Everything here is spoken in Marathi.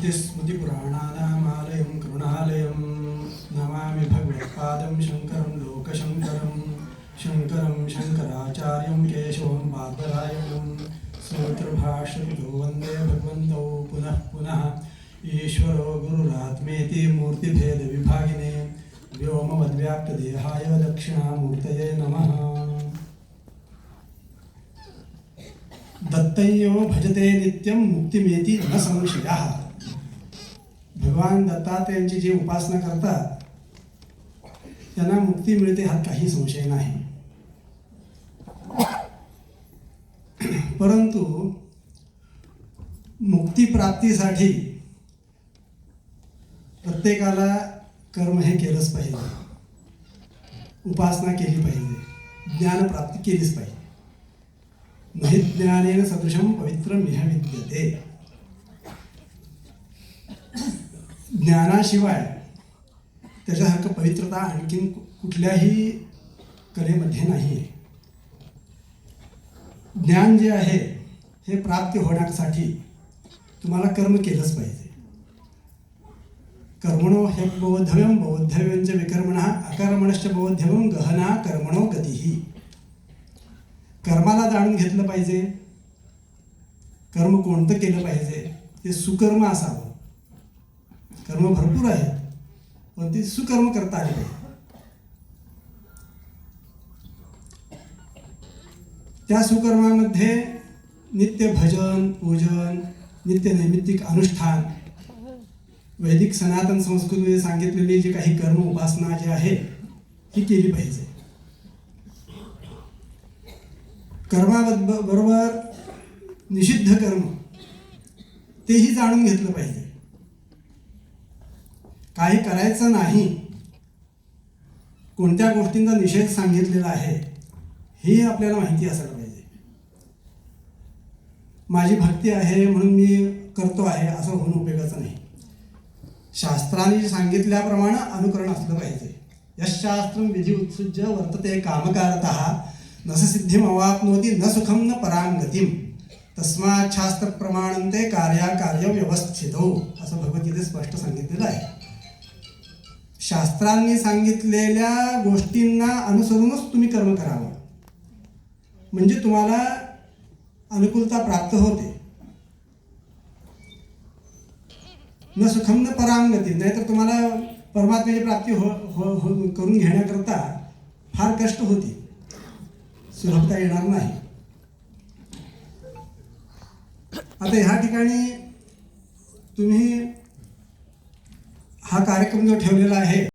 श्रुतिस्मृतिपुराणानामालयं करुणालयं नमामि भगवत्पादं शङ्करं लोकशङ्करं शङ्कराचार्यं केशवं बादरायणं सूत्रभाष्यकृतो वन्दे भगवन्तौ पुनः पुनः ईश्वरो गुरुरात्मेति मूर्तिभेदविभागिने व्योमवद्व्याप्तदेहाय दक्षिणामूर्तये नमः। दत्तयो भजते नित्यं मुक्तिमेति न संशयः। भगवान दत्तात्रेयांची जी उपासना करतात त्यांना मुक्ती मिळते हा काही संशय नाही। परंतु मुक्ती प्राप्तीसाठी प्रत्येकाला कर्म हे केलंच पाहिजे, उपासना केली पाहिजे, ज्ञान प्राप्ती केलीच पाहिजे। नहि ज्ञानेन सदृशं पवित्रम इह विद्यते। ज्ञानाशिवाय त्याच्यासारखं पवित्रता आणखीन कुठल्याही कलेमध्ये नाही आहे। ज्ञान जे आहे हे प्राप्त होण्यासाठी तुम्हाला कर्म केलंच पाहिजे। कर्मणो हे बोद्धव्यम बोद्धव्यंच विकर्मणः अकर्मणश्च बोद्धव्यम गहना कर्मणो गतिः। कर्माला जाणून घेतलं पाहिजे, कर्म कोणतं केलं पाहिजे ते सुकर्म असावं। कर्म भरपूर आहेत पण ते सुकर्म करता आले पाहिजे। त्या सुकर्मामध्ये नित्य भजन पूजन, नित्य नैमित्तिक अनुष्ठान, वैदिक सनातन संस्कृतीमध्ये सांगितलेली जी काही कर्म उपासना जी आहे ही केली पाहिजे। कर्माबरोबर निषिद्ध कर्म तेही जाणून घेतलं पाहिजे। काही करायचं नाही, कोणत्या गोष्टींचा निषेध सांगितलेला आहे हे आपल्याला माहिती असायला पाहिजे। माझी भक्ती आहे म्हणून मी करतो आहे असं होणं उपयोगाचं नाही। शास्त्राने सांगितल्याप्रमाणे अनुकरण असलं पाहिजे। यशास्त्रं विधि उत्सुज्य वर्तते कामकारतः न सिद्धिमवाप्नोति न सुखम न परांगतिम तस्मात् शास्त्र प्रमाणन्ते कार्याकार्य व्यवस्थितो असं भगवद्गीतेत स्पष्ट सांगितलेलं आहे। शास्त्रांनी सांगितलेल्या गोष्टींना अनुसरूनच तुम्ही कर्म करावं, म्हणजे तुम्हाला अनुकूलता प्राप्त होते। न सुखम न परांगती, नाहीतर तुम्हाला परमात्म्याची प्राप्ती करून घेण्याकरता फार कष्ट होती, सुलभता येणार नाही। आता ह्या ठिकाणी तुम्ही हा कार्यक्रम जो ठेवलेला आहे